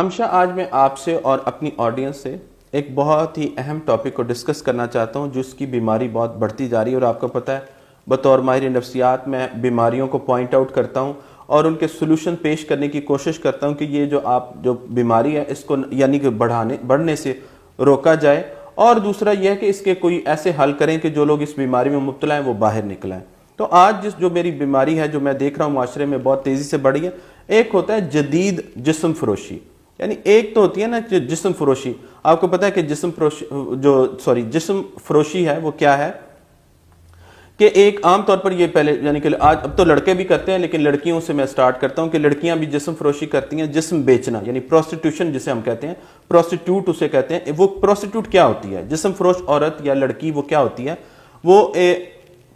امشا، آج میں آپ سے اور اپنی آڈینس سے ایک بہت ہی اہم ٹاپک کو ڈسکس کرنا چاہتا ہوں، جس کی بیماری بہت بڑھتی جا رہی ہے، اور آپ کو پتہ ہے بطور ماہر نفسیات میں بیماریوں کو پوائنٹ آؤٹ کرتا ہوں اور ان کے سلوشن پیش کرنے کی کوشش کرتا ہوں کہ یہ جو بیماری ہے اس کو یعنی کہ بڑھنے سے روکا جائے، اور دوسرا یہ ہے کہ اس کے کوئی ایسے حل کریں کہ جو لوگ اس بیماری میں مبتلا ہیں وہ باہر نکل آئیں۔ تو آج جو میری بیماری ہے جو میں دیکھ رہا ہوں معاشرے میں بہت تیزی سے بڑھی ہے، ایک ہوتا ہے جدید جسم فروشی۔ یعنی ایک تو ہوتی ہے نا جسم فروشی، آپ کو پتا ہے کہ جسم فروشی ہے وہ کیا ہے کہ ایک عام طور پر یہ پہلے یعنی کہ آج اب تو لڑکے بھی کرتے ہیں، لیکن لڑکیوں سے میں سٹارٹ کرتا ہوں کہ لڑکیاں بھی جسم فروشی کرتی ہیں، جسم بیچنا یعنی پروسٹیٹیوشن جسے ہم کہتے ہیں، پروسٹیٹیوٹ اسے کہتے ہیں۔ وہ پروسٹیٹیوٹ کیا ہوتی ہے؟ جسم فروش عورت یا لڑکی وہ کیا ہوتی ہے؟ وہ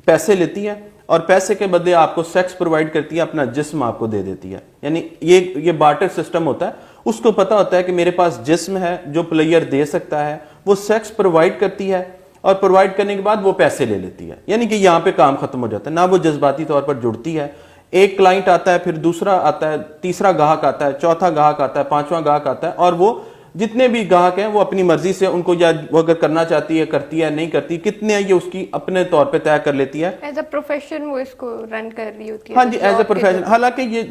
پیسے لیتی ہے اور پیسے کے بدلے آپ کو سیکس پرووائڈ کرتی ہے، اپنا جسم آپ کو دے دیتی ہے۔ یعنی یہ بارٹر سسٹم ہوتا ہے، اس کو پتا ہوتا ہے کہ میرے پاس جسم ہے جو پلیئر دے سکتا ہے، وہ سیکس پرووائڈ کرتی ہے اور پرووائڈ کرنے کے بعد وہ پیسے لے لیتی ہے۔ یعنی کہ یہاں پہ کام ختم ہو جاتا ہے، نہ وہ جذباتی طور پر جڑتی ہے۔ ایک کلائنٹ آتا ہے، پھر دوسرا آتا ہے، تیسرا گاہک آتا ہے، چوتھا گاہک آتا ہے، پانچواں گاہک آتا ہے، اور وہ جتنے بھی گاہک ہیں وہ اپنی مرضی سے ان کو یا وہ اگر کرنا چاہتی ہے کرتی ہے، نہیں کرتی، کتنے یہ اس کی اپنے طور پہ طے کر لیتی ہے۔ ایز اے پروفیشن وہ اس کو رن کر رہی ہوتی ہے۔ ہاں جی، ایز اے پروفیشن۔ حالانکہ یہ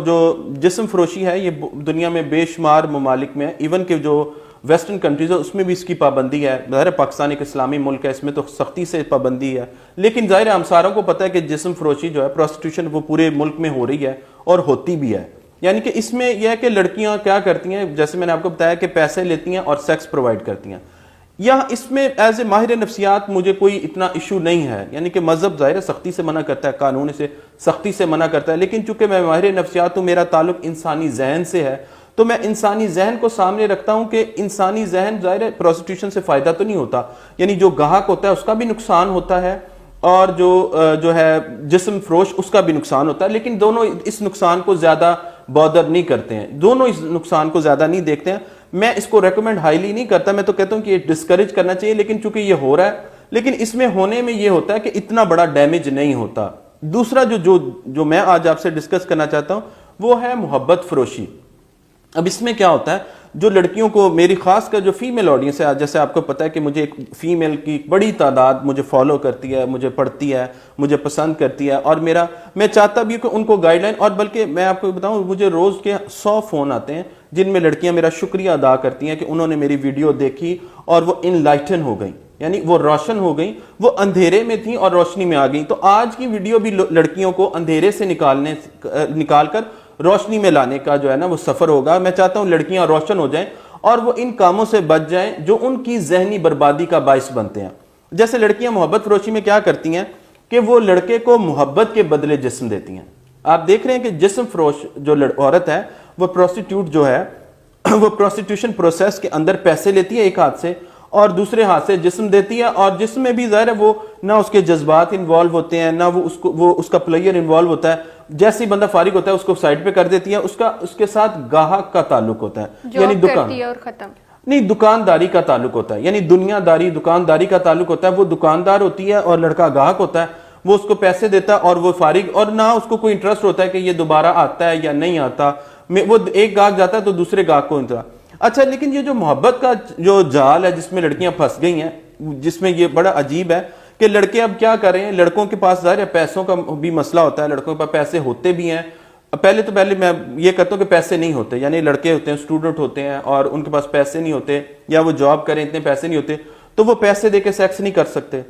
جو جسم فروشی ہے یہ دنیا میں بے شمار ممالک میں ہے، ایون کہ جو ویسٹرن کنٹریز ہے اس میں بھی اس کی پابندی ہے۔ ظاہر ہے پاکستان ایک اسلامی ملک ہے، اس میں تو سختی سے پابندی ہے، لیکن ظاہر ہے ہمساروں کو پتہ ہے کہ جسم فروشی جو ہے پروسٹیٹیوشن وہ پورے ملک میں ہو رہی ہے اور ہوتی بھی ہے۔ یعنی کہ اس میں یہ ہے کہ لڑکیاں کیا کرتی ہیں، جیسے میں نے آپ کو بتایا کہ پیسے لیتی ہیں اور سیکس پرووائڈ کرتی ہیں۔ یا اس میں ایز اے ماہر نفسیات مجھے کوئی اتنا ایشو نہیں ہے، یعنی کہ مذہب ظاہر ہے سختی سے منع کرتا ہے، قانون سے سختی سے منع کرتا ہے، لیکن چونکہ میں ماہر نفسیات ہوں، میرا تعلق انسانی ذہن سے ہے، تو میں انسانی ذہن کو سامنے رکھتا ہوں کہ انسانی ذہن ظاہر ہے پروسٹیٹیوشن سے فائدہ تو نہیں ہوتا، یعنی جو گاہک ہوتا ہے اس کا بھی نقصان ہوتا ہے اور جو ہے جسم فروش اس کا بھی نقصان ہوتا ہے، لیکن دونوں اس نقصان کو زیادہ بودر نہیں کرتے ہیں، دونوں اس نقصان کو زیادہ نہیں دیکھتے ہیں۔ میں اس کو ریکمینڈ ہائیلی نہیں کرتا، میں تو کہتا ہوں کہ یہ ڈسکریج کرنا چاہیے، لیکن چونکہ یہ ہو رہا ہے، لیکن اس میں ہونے میں یہ ہوتا ہے کہ اتنا بڑا ڈیمیج نہیں ہوتا۔ دوسرا جو میں آج آپ سے ڈسکس کرنا چاہتا ہوں وہ ہے محبت فروشی۔ اب اس میں کیا ہوتا ہے، جو لڑکیوں کو میری خاص کر جو فیمیل آڈینس ہے، جیسے آپ کو پتا ہے کہ مجھے ایک فیمیل کی بڑی تعداد مجھے فالو کرتی ہے، مجھے پڑھتی ہے، مجھے پسند کرتی ہے، اور میں چاہتا بھی کہ ان کو گائیڈ لائن، اور بلکہ میں آپ کو بتاؤں مجھے روز کے 100 فون آتے ہیں جن میں لڑکیاں میرا شکریہ ادا کرتی ہیں کہ انہوں نے میری ویڈیو دیکھی اور وہ انلائٹن ہو گئیں، یعنی وہ روشن ہو گئیں، وہ اندھیرے میں تھیں اور روشنی میں آ گئیں۔ تو آج کی ویڈیو بھی لڑکیوں کو اندھیرے سے نکال کر روشنی میں لانے کا جو ہے نا وہ سفر ہوگا۔ میں چاہتا ہوں لڑکیاں روشن ہو جائیں اور وہ ان کاموں سے بچ جائیں جو ان کی ذہنی بربادی کا باعث بنتے ہیں۔ جیسے لڑکیاں محبت فروشی میں کیا کرتی ہیں کہ وہ لڑکے کو محبت کے بدلے جسم دیتی ہیں۔ آپ دیکھ رہے ہیں کہ جسم فروش جو عورت ہے وہ پروسٹیٹیوٹ جو ہے وہ پروسٹیٹیوشن پروسیس کے اندر پیسے لیتی ہے ایک ہاتھ سے اور دوسرے ہاتھ سے جسم دیتی ہے، اور جسم میں بھی ظاہر ہے وہ نہ اس کے جذبات انوالو ہوتے ہیں، نہ وہ اس کا پلیئر انوالو ہوتا ہے۔ جیسے ہی بندہ فارغ ہوتا ہے اس کو سائڈ پہ کر دیتی ہے، اس کے ساتھ گاہک کا تعلق ہوتا ہے، یعنی دکانداری کا تعلق ہوتا ہے، یعنی دکانداری کا تعلق ہوتا ہے۔ وہ دکاندار ہوتی ہے اور لڑکا گاہک ہوتا ہے، وہ اس کو پیسے دیتا ہے اور وہ فارغ، اور نہ اس کو کوئی انٹرسٹ ہوتا ہے کہ یہ دوبارہ آتا ہے یا نہیں آتا، وہ ایک گاہک جاتا ہے تو دوسرے گاہک کو انتظار۔ اچھا، لیکن یہ جو محبت کا جو جال ہے جس میں لڑکیاں پھنس گئی ہیں، جس میں یہ بڑا عجیب ہے کہ لڑکے اب کیا کر رہے ہیں، لڑکوں کے پاس ظاہر ہے پیسوں کا بھی مسئلہ ہوتا ہے، لڑکوں کے پاس پیسے ہوتے بھی ہیں۔ پہلے میں یہ کہتا ہوں کہ پیسے نہیں ہوتے، یعنی لڑکے ہوتے ہیں، اسٹوڈنٹ ہوتے ہیں اور ان کے پاس پیسے نہیں ہوتے، یا وہ جاب کریں اتنے پیسے نہیں ہوتے تو وہ پیسے دے کے سیکس نہیں کر سکتے۔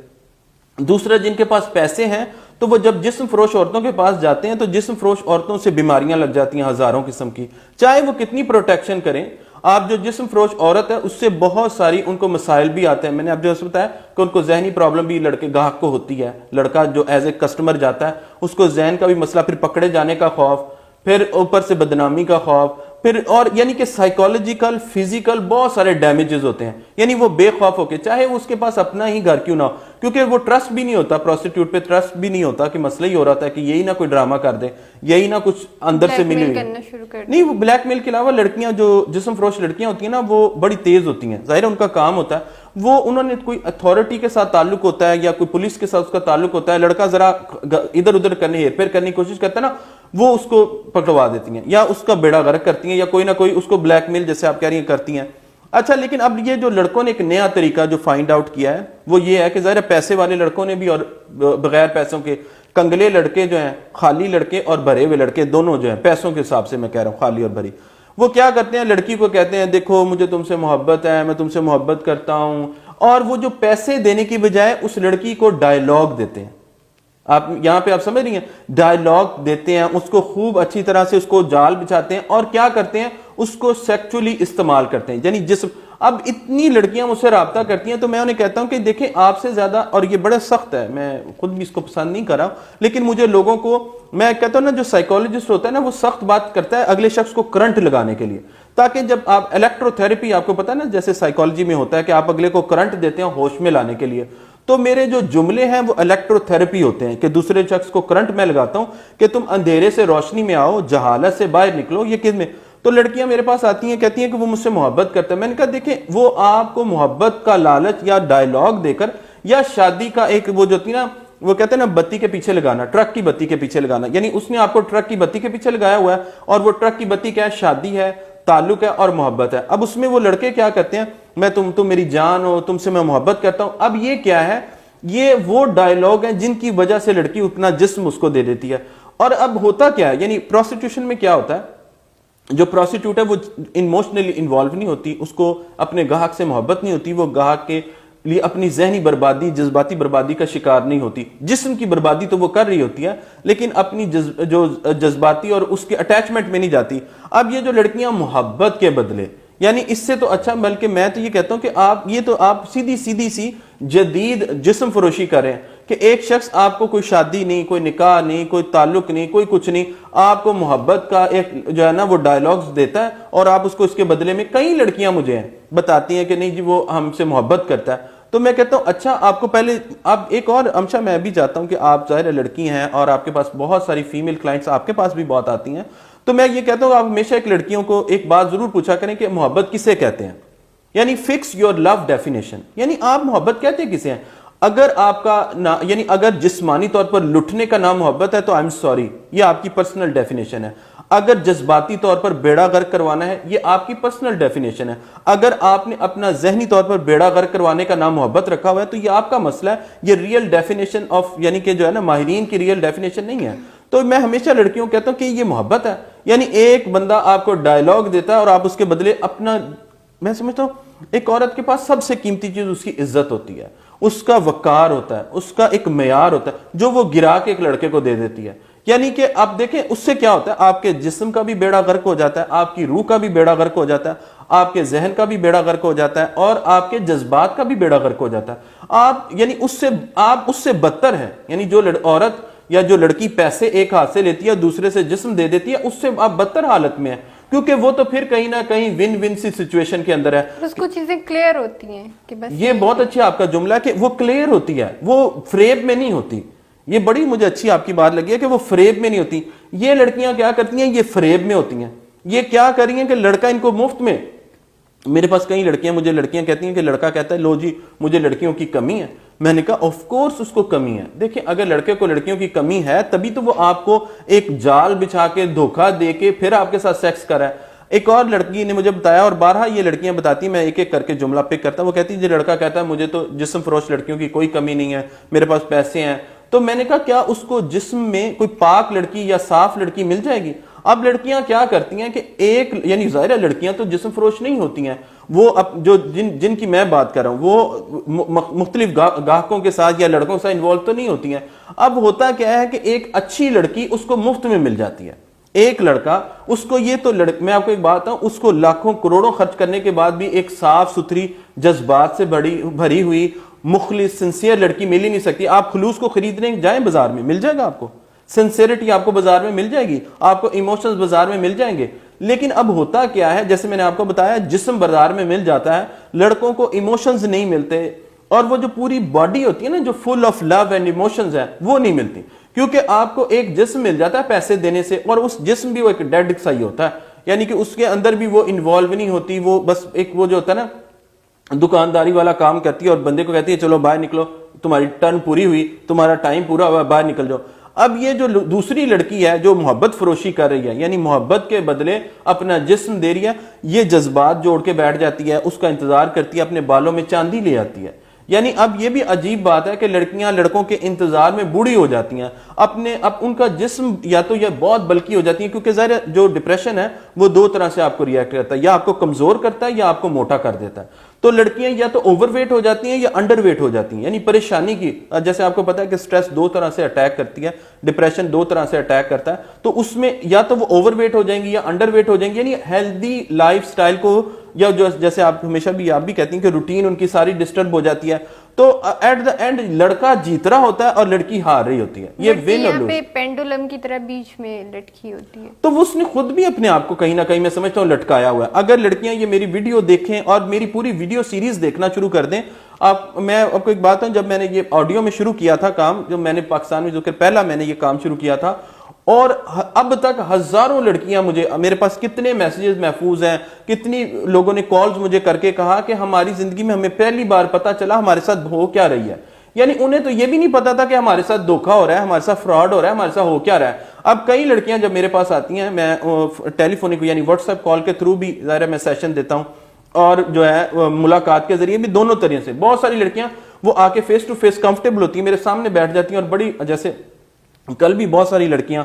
دوسرا، جن کے پاس پیسے ہیں تو وہ جب جسم فروش عورتوں کے پاس جاتے ہیں تو جسم فروش عورتوں سے بیماریاں لگ جاتی ہیں ہزاروں قسم کی، چاہے وہ کتنی پروٹیکشن کریں۔ آپ جو جسم فروش عورت ہے اس سے بہت ساری ان کو مسائل بھی آتے ہیں۔ میں نے اب جو بتایا کہ ان کو ذہنی پرابلم بھی لڑکے گاہک کو ہوتی ہے، لڑکا جو ایز اے کسٹمر جاتا ہے اس کو ذہن کا بھی مسئلہ، پھر پکڑے جانے کا خوف، پھر اوپر سے بدنامی کا خوف، پھر اور یعنی کہ سائیکالوجیکل فزیکل بہت سارے ڈیمیجز ہوتے ہیں۔ یعنی وہ بے خوف ہو کے، چاہے وہ اس کے پاس اپنا ہی گھر کیوں نہ ہو، کیونکہ وہ ٹرسٹ بھی نہیں ہوتا، پروسٹیٹیوٹ پہ ٹرسٹ بھی نہیں ہوتا، کہ مسئلہ ہی ہو رہا تھا کہ یہی نہ کوئی ڈرامہ کر دے، یہی نہ کچھ اندر سے ملی ہوئی نہیں۔ وہ بلیک میل کے علاوہ لڑکیاں جو جسم فروش لڑکیاں ہوتی ہیں نا وہ بڑی تیز ہوتی ہیں، ظاہر ان کا کام ہوتا ہے، وہ انہوں نے کوئی اتھارٹی کے ساتھ تعلق ہوتا ہے یا کوئی پولیس کے ساتھ اس کا تعلق ہوتا ہے، لڑکا ذرا ادھر ادھر کرنے ہیر پھیر کرنے کی کوشش کرتا ہے نا، وہ اس کو پکڑوا دیتی ہیں یا اس کا بیڑا غرق کرتی ہیں یا کوئی نہ کوئی اس کو بلیک میل جیسے آپ کہہ رہی ہیں کرتی ہیں. اچھا لیکن اب یہ جو لڑکوں نے ایک نیا طریقہ جو فائنڈ آؤٹ کیا ہے وہ یہ ہے کہ ظاہر پیسے والے لڑکوں نے بھی اور بغیر پیسوں کے کنگلے لڑکے جو ہیں, خالی لڑکے اور بھرے ہوئے لڑکے دونوں جو ہیں, پیسوں کے حساب سے میں کہہ رہا ہوں خالی اور بھری, وہ کیا کرتے ہیں لڑکی کو کہتے ہیں دیکھو مجھے تم سے محبت ہے, میں تم سے محبت کرتا ہوں, اور وہ جو پیسے دینے کی بجائے اس لڑکی کو ڈائیلاگ دیتے ہیں. آپ یہاں پہ آپ سمجھ رہی ہیں, ڈائیلاگ دیتے ہیں, اس کو خوب اچھی طرح سے اس کو جال بچھاتے ہیں اور کیا کرتے ہیں اس کو سیکچولی استعمال کرتے ہیں. یعنی جسم, اب اتنی لڑکیاں مجھ سے رابطہ کرتی ہیں تو میں انہیں کہتا ہوں کہ دیکھیں آپ سے زیادہ, اور یہ بڑا سخت ہے, میں خود بھی اس کو پسند نہیں کر رہا ہوں, لیکن مجھے لوگوں کو, میں کہتا ہوں نا جو سائیکالوجسٹ ہوتا ہے نا وہ سخت بات کرتا ہے اگلے شخص کو کرنٹ لگانے کے لیے, تاکہ جب آپ الیکٹرو تھراپی, آپ کو پتا ہے نا جیسے سائیکالوجی میں ہوتا ہے کہ آپ اگلے کو کرنٹ دیتے ہیں ہوش میں لانے کے لیے, تو میرے جو جملے ہیں وہ الیکٹرو تھراپی ہوتے ہیں کہ دوسرے شخص کو کرنٹ میں لگاتا ہوں کہ تم اندھیرے سے روشنی میں آؤ, جہالت سے باہر نکلو. یہ کس میں, تو لڑکیاں میرے پاس آتی ہیں کہتی ہیں کہ وہ مجھ سے محبت کرتا ہے. میں نے کہا دیکھیں وہ آپ کو محبت کا لالچ یا ڈائیلاگ دے کر یا شادی کا ایک وہ جو تھی نا, وہ کہتے ہیں نا بتی کے پیچھے لگانا, ٹرک کی بتی کے پیچھے لگانا, یعنی اس نے آپ کو ٹرک کی بتی کے پیچھے لگایا ہوا ہے, اور وہ ٹرک کی بتی کیا ہے, شادی ہے, تعلق ہے اور محبت ہے. اب اس میں وہ لڑکے کیا کرتے ہیں, میں تم میری جان ہو, تم سے میں محبت کرتا ہوں. اب یہ کیا ہے, یہ وہ ڈائیلاگ ہیں جن کی وجہ سے لڑکی اتنا جسم اس کو دے دیتی ہے. اور اب ہوتا کیا ہے, یعنی پروسٹیٹیوشن میں کیا ہوتا ہے, جو پروسٹیٹیوٹ ہے وہ ایموشنلی انوالو نہیں ہوتی, اس کو اپنے گاہک سے محبت نہیں ہوتی, وہ گاہک کے لیے اپنی ذہنی بربادی, جذباتی بربادی کا شکار نہیں ہوتی. جسم کی بربادی تو وہ کر رہی ہوتی ہے لیکن اپنی جو جذباتی اور اس کے اٹیچمنٹ میں نہیں جاتی. اب یہ جو لڑکیاں محبت کے بدلے, یعنی اس سے تو اچھا, بلکہ میں تو یہ کہتا ہوں کہ آپ سیدھی سی جدید جسم فروشی کر رہے ہیں کہ ایک شخص آپ کو کوئی شادی نہیں, کوئی نکاح نہیں, کوئی تعلق نہیں, کوئی کچھ نہیں, آپ کو محبت کا ایک جو ہے نا وہ ڈائیلاگز دیتا ہے, اور آپ اس کو اس کے بدلے میں, کئی لڑکیاں مجھے بتاتی ہیں کہ نہیں جی وہ ہم سے محبت کرتا ہے. تو میں کہتا ہوں اچھا آپ کو پہلے, آپ ایک اور امشا, میں بھی چاہتا ہوں کہ آپ ظاہر لڑکی ہیں اور آپ کے پاس بہت ساری فیمیل کلائنٹس آپ کے پاس بھی بہت آتی ہیں, تو میں یہ کہتا ہوں آپ ہمیشہ ایک لڑکیوں کو ایک بات ضرور پوچھا کریں کہ محبت کسے کہتے ہیں. یعنی فکس یور لو ڈیفینیشن, یعنی آپ محبت کہتے ہیں کسے ہیں. اگر آپ کا یعنی اگر جسمانی طور پر لٹنے کا نام محبت ہے تو آئی ایم سوری, یہ آپ کی پرسنل ڈیفینیشن ہے. اگر جذباتی طور پر بیڑا غرق کروانا ہے یہ آپ کی پرسنل ڈیفینیشن ہے. اگر آپ نے اپنا ذہنی طور پر بیڑا غرق کروانے کا نام محبت رکھا ہوا ہے تو یہ آپ کا مسئلہ ہے, یہ ریئل ڈیفینیشن آف, یعنی کہ جو ہے نا ماہرین کی ریئل ڈیفینیشن نہیں ہے. تو میں ہمیشہ لڑکیوں کہتا ہوں کہ یہ محبت ہے, یعنی ایک بندہ آپ کو ڈائیلاگ دیتا ہے اور آپ اس کے بدلے اپنا, میں سمجھتا ہوں ایک عورت کے پاس سب سے قیمتی چیز اس کی عزت ہوتی ہے, اس کا وقار ہوتا ہے, اس کا ایک معیار ہوتا ہے جو وہ گرا کے ایک لڑکے کو دے دیتی ہے. یعنی کہ آپ دیکھیں اس سے کیا ہوتا ہے, آپ کے جسم کا بھی بیڑا غرق ہو جاتا ہے, آپ کی روح کا بھی بیڑا غرق ہو جاتا ہے, آپ کے ذہن کا بھی بیڑا غرق ہو جاتا ہے, اور آپ کے جذبات کا بھی بیڑا غرق ہو جاتا ہے. آپ یعنی آپ اس سے بدتر ہیں, یعنی جو عورت یا جو لڑکی پیسے ایک ہاتھ سے لیتی ہے دوسرے سے جسم دے دیتی ہے, اس سے آپ بدتر حالت میں ہیں, کیونکہ وہ تو پھر کہیں نہ کہیں ون ون سی سچویشن کے اندر ہے. اس کو چیزیں کلیئر ہوتی ہیں کہ بس, یہ بہت اچھا آپ کا جملہ ہے کہ وہ کلیئر ہوتی ہے, وہ فریب میں نہیں ہوتی. یہ بڑی مجھے اچھی آپ کی بات لگی ہے کہ وہ فریب میں نہیں ہوتی. یہ لڑکیاں کیا کرتی ہیں, یہ فریب میں ہوتی ہیں. یہ کیا کر رہی ہیں کہ لڑکا ان کو مفت میں, میرے پاس کئی لڑکیاں کہتی ہیں کہ لڑکا کہتا ہے لو جی مجھے لڑکیوں کی کمی ہے. میں نے کہا آف کورس اس کو کمی ہے. دیکھیں اگر لڑکے کو لڑکیوں کی کمی ہے تبھی تو وہ آپ کو ایک جال بچھا کے دھوکہ دے کے پھر آپ کے ساتھ سیکس کر رہا ہے. ایک اور لڑکی نے مجھے بتایا, اور بارہا یہ لڑکیاں بتاتی ہیں, میں ایک ایک کر کے جملہ پک کرتا ہوں, وہ کہتی ہے یہ لڑکا کہتا ہے مجھے تو جسم فروش لڑکیوں کی کوئی کمی نہیں ہے, میرے پاس پیسے ہیں. تو میں نے کہا کیا اس کو جسم میں کوئی پاک لڑکی یا صاف لڑکی مل جائے گی؟ اب لڑکیاں کیا کرتی ہیں کہ ایک, یعنی ظاہر ہے لڑکیاں تو جسم فروش نہیں ہوتی ہیں, وہ جو جن کی میں بات کر رہا ہوں وہ مختلف گاہکوں کے ساتھ یا لڑکوں کے ساتھ انوالو تو نہیں ہوتی ہیں. اب ہوتا کیا ہے کہ ایک اچھی لڑکی اس کو مفت میں مل جاتی ہے. ایک لڑکا اس کو, یہ تو میں آپ کو ایک بات بتاؤں, اس کو لاکھوں کروڑوں خرچ کرنے کے بعد بھی ایک صاف ستھری جذبات سے بھری ہوئی مخلص سنسیئر لڑکی مل ہی نہیں سکتی. آپ خلوص کو خریدنے جائیں بازار میں, مل جائے گا آپ کو. سنسیئرٹی آپ کو بازار میں مل جائے گی, آپ کو ایموشنز بازار میں مل جائیں گے. لیکن اب ہوتا کیا ہے, جیسے میں نے آپ کو بتایا جسم بازار میں مل جاتا ہے, لڑکوں کو ایموشنز نہیں ملتے, اور وہ جو پوری باڈی ہوتی ہے نا جو full of love and emotions ہے وہ نہیں ملتی, کیونکہ آپ کو ایک جسم مل جاتا ہے پیسے دینے سے, اور اس جسم بھی وہ ایک ڈیڈ سا ہی ہوتا ہے, یعنی کہ اس کے اندر بھی وہ انوالو نہیں ہوتی, وہ بس ایک وہ جو ہوتا ہے نا دکانداری والا کام کرتی ہے اور بندے کو کہتی ہے چلو باہر نکلو, تمہاری ٹرن پوری ہوئی, تمہارا ٹائم پورا ہوا, باہر نکل جاؤ. اب یہ جو دوسری لڑکی ہے جو محبت فروشی کر رہی ہے، یعنی محبت کے بدلے اپنا جسم دے رہی ہے، یہ جذبات جوڑ کے بیٹھ جاتی ہے، اس کا انتظار کرتی ہے، اپنے بالوں میں چاندی لے آتی ہے. یعنی اب یہ بھی عجیب بات ہے کہ لڑکیاں لڑکوں کے انتظار میں بوڑھی ہو جاتی ہیں، اب ان کا جسم یا تو یہ بہت بلکی ہو جاتی ہیں، کیونکہ ظاہر جو ڈپریشن ہے وہ دو طرح سے آپ کو ریئیکٹ کرتا ہے، یا آپ کو کمزور کرتا ہے یا آپ کو موٹا کر دیتا ہے. تو لڑکیاں یا تو اوور ویٹ ہو جاتی ہیں یا انڈر ویٹ ہو جاتی ہیں. یعنی پریشانی کی، جیسے آپ کو پتا ہے کہ سٹریس دو طرح سے اٹیک کرتی ہے، ڈپریشن دو طرح سے اٹیک کرتا ہے، تو اس میں یا تو وہ اوور ویٹ ہو جائیں گی یا انڈر ویٹ ہو جائیں گی. یعنی ہیلدی لائف سٹائل کو، یا جو جیسے آپ ہمیشہ آپ بھی کہتی ہیں کہ روٹین ان کی ساری ڈسٹرب ہو جاتی ہے. تو ایٹ دا اینڈ لڑکا جیت رہا ہوتا ہے اور لڑکی ہار رہی ہوتی ہے. یہ ون اور لوز پینڈولم کی طرح بیچ میں لٹکی ہوتی ہے. تو اس نے خود بھی اپنے آپ کو کہیں نہ کہیں میں سمجھتا ہوں لٹکایا ہوا ہے. اگر لڑکیاں یہ میری ویڈیو دیکھیں اور میری پوری ویڈیو سیریز دیکھنا شروع کر دیں. میں آپ کو ایک بات ہوں، جب میں نے یہ آڈیو میں شروع کیا تھا کام، جو میں نے پاکستان میں جو کہ پہلا میں نے یہ کام شروع کیا تھا، اور اب تک ہزاروں لڑکیاں میرے پاس کتنے میسیجز محفوظ ہیں، کتنی لوگوں نے کالز مجھے کر کے کہا کہ ہماری زندگی میں ہمیں پہلی بار پتا چلا ہمارے ساتھ ہو کیا رہی ہے. یعنی انہیں تو یہ بھی نہیں پتا تھا کہ ہمارے ساتھ دھوکا ہو رہا ہے، ہمارے ساتھ فراڈ ہو رہا ہے، ہمارے ساتھ ہو کیا رہا ہے. اب کئی لڑکیاں جب میرے پاس آتی ہیں، میں ٹیلی فونک یعنی واٹس ایپ کال کے تھرو بھی ظاہر میں سیشن دیتا ہوں، اور جو ہے ملاقات کے ذریعے بھی، دونوں طریقے سے. بہت ساری لڑکیاں وہ آ کے فیس ٹو فیس کمفرٹیبل ہوتی ہیں، میرے سامنے بیٹھ جاتی ہیں، اور بڑی، جیسے کل بھی بہت ساری لڑکیاں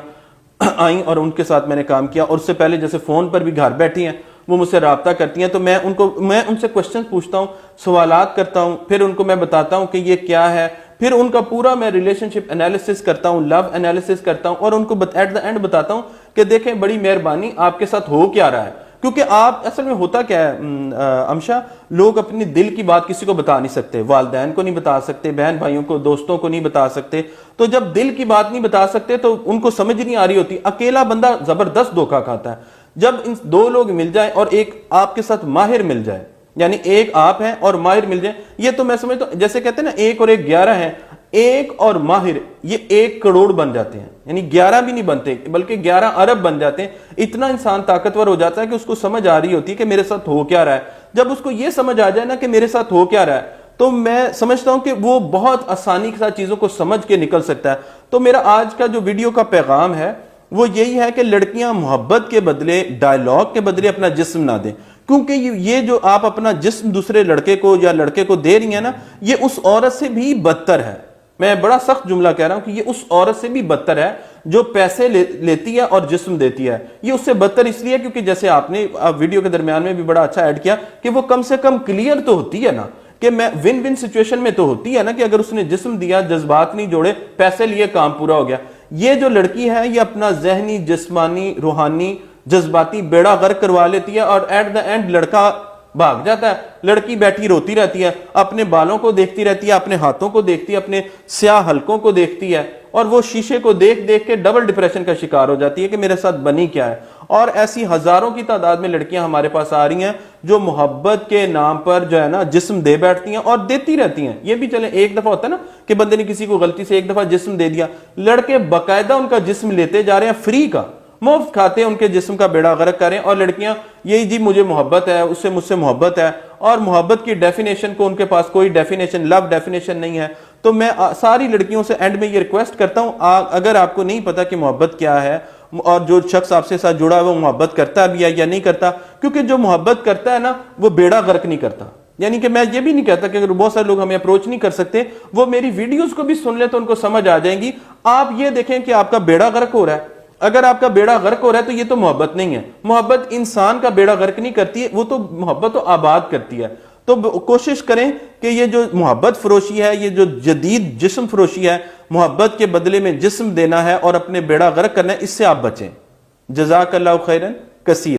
آئیں اور ان کے ساتھ میں نے کام کیا، اور اس سے پہلے جیسے فون پر بھی گھر بیٹھی ہیں، وہ مجھ سے رابطہ کرتی ہیں، تو میں ان سے کوسچن پوچھتا ہوں، سوالات کرتا ہوں، پھر ان کو میں بتاتا ہوں کہ یہ کیا ہے، پھر ان کا پورا میں ریلیشن شپ انالیسس کرتا ہوں، لو انالیسس کرتا ہوں، اور ان کو ایٹ دا اینڈ بتاتا ہوں کہ دیکھیں بڑی مہربانی آپ کے ساتھ ہو کیا رہا ہے. کیونکہ آپ اصل میں ہوتا کیا ہے امشا، لوگ اپنی دل کی بات کسی کو بتا نہیں سکتے، والدین کو نہیں بتا سکتے، بہن بھائیوں کو، دوستوں کو نہیں بتا سکتے. تو جب دل کی بات نہیں بتا سکتے تو ان کو سمجھ نہیں آ رہی ہوتی. اکیلا بندہ زبردست دھوکا کھاتا ہے. جب ان دو لوگ مل جائیں اور ایک آپ کے ساتھ ماہر مل جائے، یعنی ایک آپ ہیں اور ماہر مل جائیں، یہ تو میں سمجھتا ہوں جیسے کہتے ہیں نا 1 اور 1 11 ہیں، 1 اور ماہر یہ 1 کروڑ بن جاتے ہیں. یعنی 11 بھی نہیں بنتے بلکہ 11 ارب بن جاتے ہیں. اتنا انسان طاقتور ہو جاتا ہے کہ اس کو سمجھ آ رہی ہوتی ہے کہ میرے ساتھ ہو کیا رہا ہے. جب اس کو یہ سمجھ آ جائے نا کہ میرے ساتھ ہو کیا رہا ہے، تو میں سمجھتا ہوں کہ وہ بہت آسانی کے ساتھ چیزوں کو سمجھ کے نکل سکتا ہے. تو میرا آج کا جو ویڈیو کا پیغام ہے وہ یہی ہے کہ لڑکیاں محبت کے بدلے، ڈائلاگ کے بدلے اپنا جسم نہ دیں. کیونکہ یہ جو آپ اپنا جسم دوسرے لڑکے کو یا لڑکے کو دے رہی ہیں نا، یہ اس عورت سے بھی بدتر ہے. میں بڑا سخت جملہ کہہ رہا ہوں کہ یہ اس عورت سے بھی بدتر ہے جو پیسے لیتی ہے اور جسم دیتی ہے. یہ اس سے بدتر اس لیے کیونکہ جیسے آپ نے ویڈیو کے درمیان میں بھی بڑا اچھا ایڈ کیا کہ وہ کم سے کم کلیئر تو ہوتی ہے نا، کہ میں ون ون سچویشن میں تو ہوتی ہے نا، کہ اگر اس نے جسم دیا، جذبات نہیں جوڑے، پیسے لیے، کام پورا ہو گیا. یہ جو لڑکی ہے یہ اپنا ذہنی، جسمانی، روحانی، جذباتی بیڑا غرق کروا لیتی ہے، اور ایٹ دا اینڈ لڑکا بھاگ جاتا ہے. لڑکی بیٹھی روتی رہتی ہے، اپنے بالوں کو دیکھتی رہتی ہے، اپنے ہاتھوں کو دیکھتی ہے، اپنے سیاہ حلقوں کو دیکھتی ہے، اور وہ شیشے کو دیکھ دیکھ کے ڈبل ڈپریشن کا شکار ہو جاتی ہے کہ میرے ساتھ بنی کیا ہے. اور ایسی ہزاروں کی تعداد میں لڑکیاں ہمارے پاس آ رہی ہیں جو محبت کے نام پر جو ہے نا جسم دے بیٹھتی ہیں اور دیتی رہتی ہیں. یہ بھی چلیں ایک دفعہ ہوتا ہے نا کہ بندے نے کسی کو غلطی سے ایک دفعہ جسم دے دیا، لڑکے باقاعدہ ان کا جسم لیتے جا رہے ہیں، فری کا، مفت کھاتے ہیں، ان کے جسم کا بیڑا غرق کریں. اور لڑکیاں یہی جی مجھے محبت ہے، اس سے مجھ سے محبت ہے، اور محبت کی ڈیفینیشن کو ان کے پاس کوئی ڈیفینیشن، لو ڈیفینیشن نہیں ہے. تو میں ساری لڑکیوں سے اینڈ میں یہ ریکویسٹ کرتا ہوں، اگر آپ کو نہیں پتا کہ محبت کیا ہے، اور جو شخص آپ سے ساتھ جڑا ہے وہ محبت کرتا بھی ہے یا نہیں کرتا، کیونکہ جو محبت کرتا ہے نا وہ بیڑا غرق نہیں کرتا. یعنی کہ میں یہ بھی نہیں کہتا کہ اگر بہت سارے لوگ ہمیں اپروچ نہیں کر سکتے، وہ میری ویڈیوز کو بھی سن لیں تو ان کو سمجھ آ جائیں گی. آپ یہ دیکھیں کہ آپ کا بیڑا غرق ہو رہا ہے. اگر آپ کا بیڑا غرق ہو رہا ہے تو یہ تو محبت نہیں ہے. محبت انسان کا بیڑا غرق نہیں کرتی ہے، وہ تو محبت تو آباد کرتی ہے. تو کوشش کریں کہ یہ جو محبت فروشی ہے، یہ جو جدید جسم فروشی ہے، محبت کے بدلے میں جسم دینا ہے اور اپنے بیڑا غرق کرنا ہے، اس سے آپ بچیں. جزاک اللہ خیرن کثیر.